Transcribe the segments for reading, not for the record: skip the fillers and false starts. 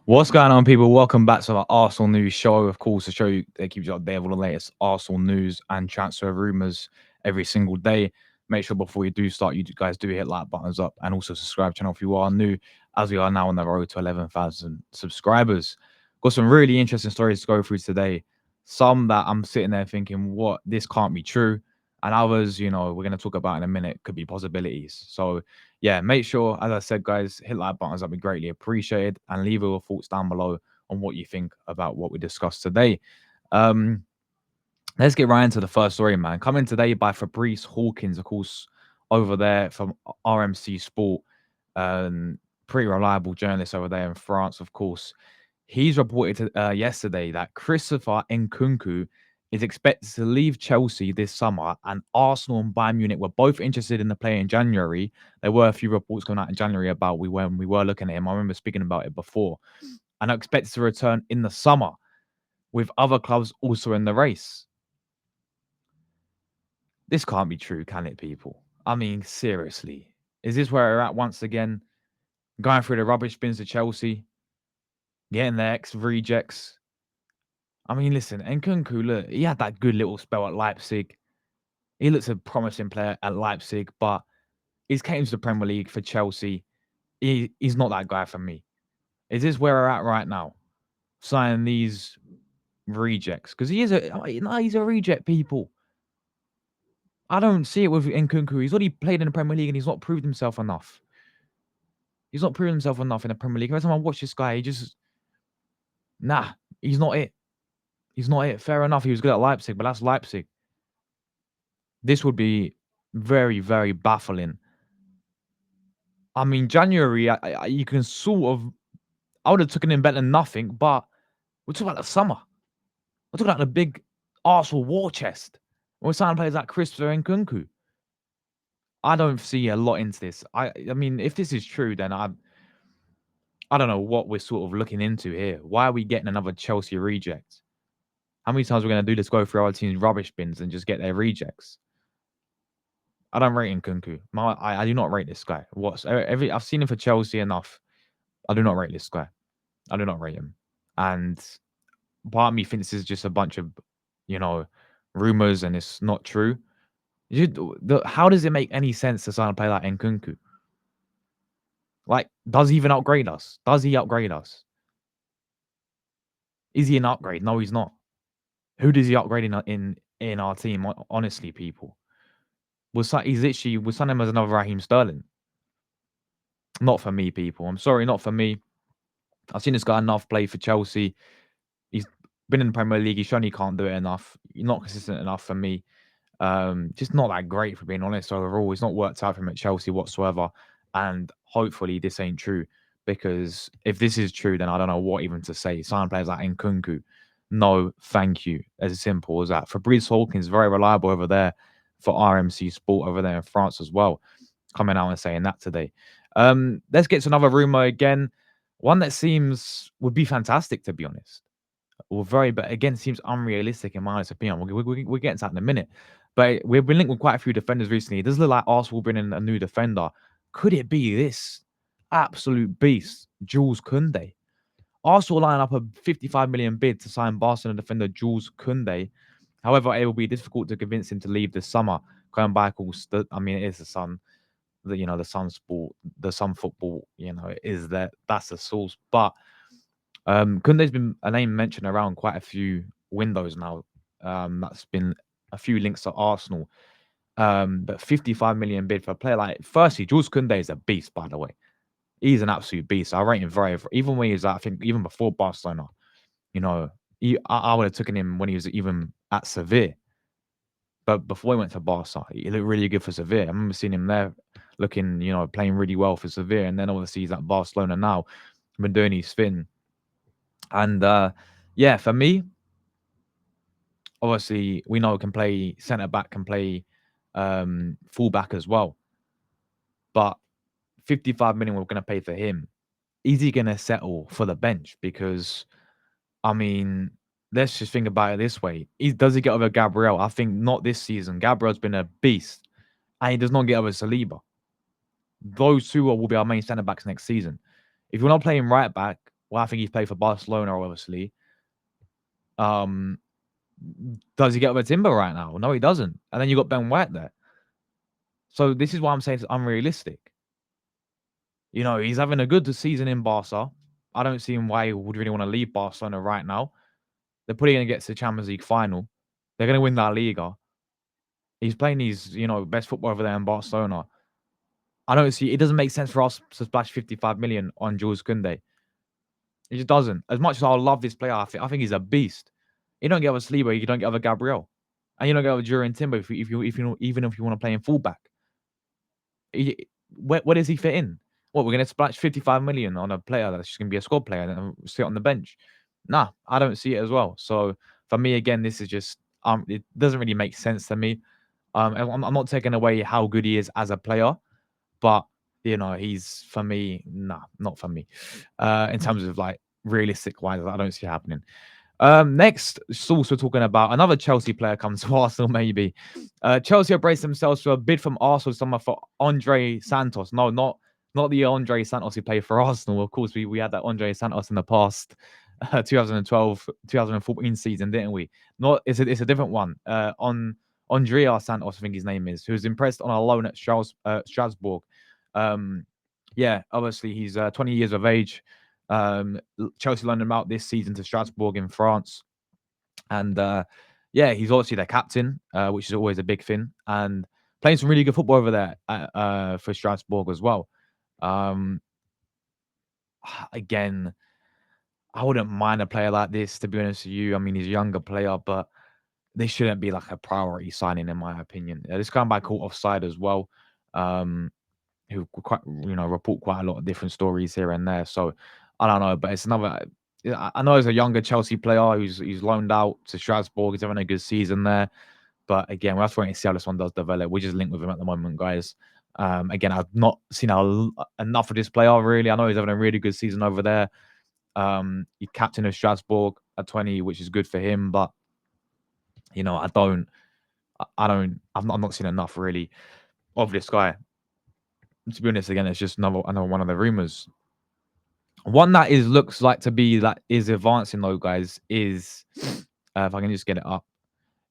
What's going on, people? Welcome back to our Arsenal news show. Of course, the show that keeps you updated with all the latest Arsenal news and transfer rumours every single day. Make sure before you do start, you guys do hit like buttons up and also subscribe channel if you are new, as we are now on the road to 11,000 subscribers. Got some really interesting stories to go through today. Some that I'm sitting there thinking, what, this can't be true. And others, we're going to talk about in a minute, could be possibilities. So yeah, make sure, as I said, guys, hit like buttons. That'd be greatly appreciated, and leave your thoughts down below on what you think about what we discussed today. Um, let's get right into the first story, man. Coming today by Fabrice Hawkins, of course, over there from RMC Sport. Pretty reliable journalist over there in France, of course. He's reported yesterday that Christopher Nkunku is expected to leave Chelsea this summer, and Arsenal and Bayern Munich were both interested in the player in January. There were a few reports coming out in January about when we were looking at him. I remember speaking about it before, and are expected to return in the summer, with other clubs also in the race. This can't be true, can it, people? I mean, seriously, is this where we're at once again? Going through the rubbish bins to Chelsea, getting their ex rejects. I mean, listen, Nkunku, look, he had that good little spell at Leipzig. He looks a promising player at Leipzig, but he's came to the Premier League for Chelsea. He's not that guy for me. Is this where we're at right now? Signing these rejects? Because he's a reject, people. I don't see it with Nkunku. He's already played in the Premier League and he's not proved himself enough. He's not proven himself enough in the Premier League. Every time I watch this guy, nah, he's not it. He's not it. Fair enough, he was good at Leipzig, but that's Leipzig. This would be very, very baffling. I mean, January, you can sort of, I would have taken him better than nothing, but we're talking about the summer. We're talking about the big Arsenal war chest. We're signing players like Christopher and Nkunku. I don't see a lot into this. I mean, if this is true, then I don't know what we're sort of looking into here. Why are we getting another Chelsea reject? How many times are we going to do this? Go through our team's rubbish bins and just get their rejects? I don't rate Nkunku. I do not rate this guy. I've seen him for Chelsea enough. I do not rate this guy. I do not rate him. And part of me thinks this is just a bunch of, you know, rumors and it's not true. How does it make any sense to sign a player like Nkunku? Like, does he even upgrade us? Does he upgrade us? Is he an upgrade? No, he's not. Who does he upgrade in our team? Honestly, people, we'll sign him as another Raheem Sterling. Not for me, people. I'm sorry, not for me. I've seen this guy enough play for Chelsea. He's been in the Premier League. He's shown he can't do it enough. He's not consistent enough for me. Just not that great, for being honest. Overall, it's not worked out for him at Chelsea whatsoever. And hopefully this ain't true, because if this is true, then I don't know what even to say. Sign players like Nkunku, no, thank you. As simple as that. Fabrice Hawkins, very reliable over there for RMC Sport over there in France as well, coming out and saying that today. Let's get to another rumor again. One that seems would be fantastic, to be honest. But again, seems unrealistic in my honest opinion. We'll get into that in a minute. But we've been linked with quite a few defenders recently. It does look like Arsenal bringing in a new defender. Could it be this absolute beast, Jules Kundai? Arsenal line up a 55 million bid to sign Barcelona defender Jules Kundai. However, it will be difficult to convince him to leave this summer. Going back, I mean, it is the Sun, the Sun Sport, the Sun Football. It is that's the source. But Kunde's been a name mentioned around quite a few windows now. That's been a few links to Arsenal. But 55 million bid for a player like, firstly, Jules Koundé is a beast, by the way. He's an absolute beast. I rate him even when he was I think even before Barcelona, you know, I would have taken him when he was even at Sevilla. But before he went to Barca, he looked really good for Sevilla. I remember seeing him there looking, playing really well for Sevilla. And then obviously he's at Barcelona now, been doing his thing. And yeah, for me, obviously we know can play centre back, can play full back as well. But 55 million we're going to pay for him. Is he going to settle for the bench? Because I mean, let's just think about it this way: does he get over Gabriel? I think not this season. Gabriel's been a beast, and he does not get over Saliba. Those two will be our main centre backs next season. If we're not playing right back, Well, I think he's played for Barcelona, obviously. Um, does he get over Timber right now? No, he doesn't. And then you got Ben White there. So this is why I'm saying it's unrealistic. He's having a good season in Barca. I don't see him why he would really want to leave Barcelona right now. They're probably going to get to the Champions League final. They're going to win La Liga. He's playing his, best football over there in Barcelona. I don't see it doesn't make sense for us to splash 55 million on Jules Koundé. It just doesn't. As much as I love this player, I think he's a beast. You don't get over Saliba, you don't get over Gabriel, and you don't get over Jurien Timber even if you want to play in fullback. Where does he fit in? What, we're going to splash 55 million on a player that's just going to be a squad player and sit on the bench? Nah, I don't see it as well. So for me, again, this is just it doesn't really make sense to me. I'm not taking away how good he is as a player, but he's for me, nah, not for me. In terms of like realistic wise, I don't see it happening. Next source we're talking about another Chelsea player comes to Arsenal. Maybe Chelsea have braced themselves for a bid from Arsenal summer for Andre Santos. No, not the Andre Santos who played for Arsenal. Of course, we had that Andre Santos in the past 2012 2014 season, didn't we? Not it's a different one. On Andrea Santos, I think his name is, who's impressed on a loan at Strasbourg. Um, yeah, obviously he's 20 years of age. Chelsea loaned him out this season to Strasbourg in France, and yeah, he's obviously their captain, which is always a big thing, and playing some really good football over there for Strasbourg as well. Um, again, I wouldn't mind a player like this, to be honest with you. I mean, he's a younger player, but this shouldn't be like a priority signing, in my opinion. This guy might caught offside as well. Um, who quite report quite a lot of different stories here and there. So I don't know, but it's another. I know he's a younger Chelsea player who's loaned out to Strasbourg. He's having a good season there, but again, we're have to wait and see how this one does develop. We're just linked with him at the moment, guys. Again, I've not seen enough of this player really. I know he's having a really good season over there. He's captain of Strasbourg at 20, which is good for him. But I don't. I've not seen enough really of this guy. To be honest, again, it's just another one of the rumors. One that looks like to be that is advancing though, guys, is if I can just get it up,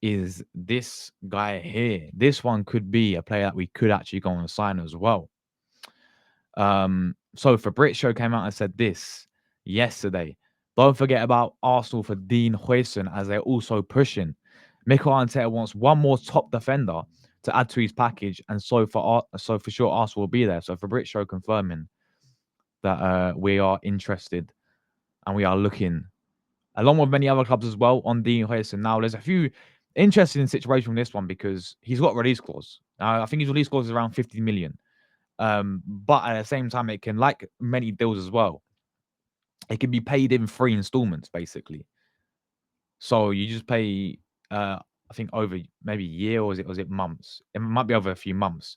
is this guy here. This one could be a player that we could actually go and sign as well. So Fabrizio came out and said this yesterday. Don't forget about Arsenal for Dean Huijsen, as they're also pushing. Mikel Arteta wants one more top defender to add to his package, and so for sure Arsenal will be there. So Fabrizio confirming that we are interested and we are looking, along with many other clubs as well, on Dean Hiersen. Now, there's a few interesting situations from this one because he's got release clause. I think his release clause is around 50 million. But at the same time, it can, like many deals as well, it can be paid in 3 installments, basically. So you just pay, I think over maybe a year, or was it months? It might be over a few months,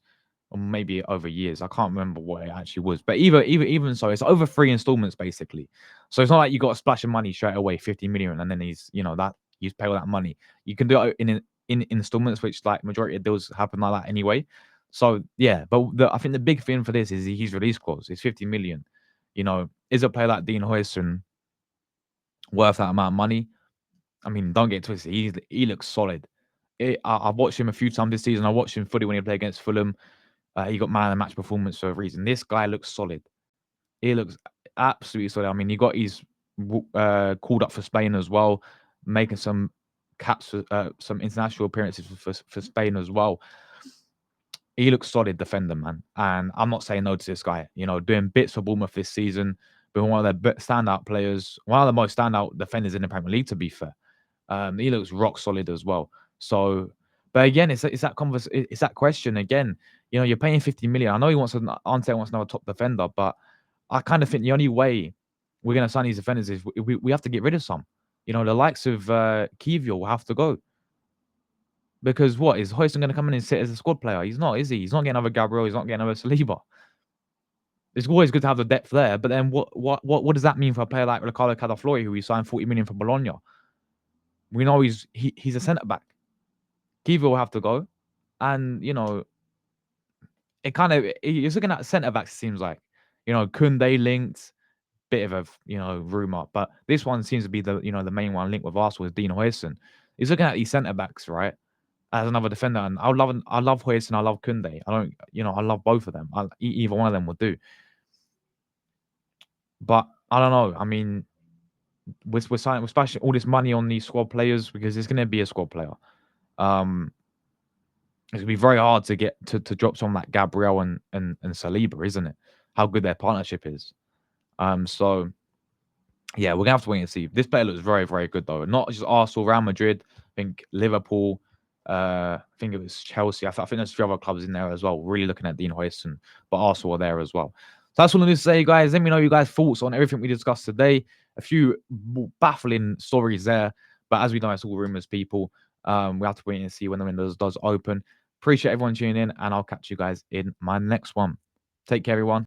or maybe over years. I can't remember what it actually was. But even so, it's over 3 installments basically. So it's not like you got a splash of money straight away, 50 million, and then that you pay all that money. You can do it in installments, which like majority of deals happen like that anyway. So yeah, but I think the big thing for this is his release clause. It's 50 million. Is a player like Dean Huijsen worth that amount of money? I mean, don't get twisted. He looks solid. I've watched him a few times this season. I watched him fully when he played against Fulham. He got man of the match performance for a reason. This guy looks solid. He looks absolutely solid. I mean, he got his called up for Spain as well, making some caps for some international appearances for Spain as well. He looks solid defender, man. And I'm not saying no to this guy. Doing bits for Bournemouth this season, being one of their standout players, one of the most standout defenders in the Premier League, to be fair. He looks rock solid as well. So, but again, it's that question again. You're paying 50 million. I know Ante wants another top defender, but I kind of think the only way we're going to sign these defenders is we have to get rid of some. The likes of Kivior will have to go. Because what is Huijsen going to come in and sit as a squad player? He's not, is he? He's not getting another Gabriel. He's not getting another Saliba. It's always good to have the depth there, but then what does that mean for a player like Ricardo Cadaflori, who we signed 40 million for Bologna? We know he's a centre back. Kiva will have to go, and it kind of, he's looking at centre backs. It seems like Kundai linked. bit of a rumor, but this one seems to be the main one linked with Arsenal is Dean Huijsen. He's looking at these centre backs, right? As another defender, and I love Hiersen, I love Kundai. I love both of them. Either one of them would do. But I don't know. I mean, we're splashing all this money on these squad players because it's going to be a squad player. Um, it's going to be very hard to get to drop someone like Gabriel and Saliba, isn't it? How good their partnership is. So yeah, we're gonna have to wait and see. This player looks very, very good though. Not just Arsenal, Real Madrid. I think Liverpool. I think it was Chelsea. I think there's a few other clubs in there as well. Really looking at Dean Huijsen, but Arsenal are there as well. So that's all I need to say, guys. Let me know you guys' thoughts on everything we discussed today. A few baffling stories there, but as we know, it's all rumors, people. We have to wait and see when the windows does open. Appreciate everyone tuning in, and I'll catch you guys in my next one. Take care, everyone.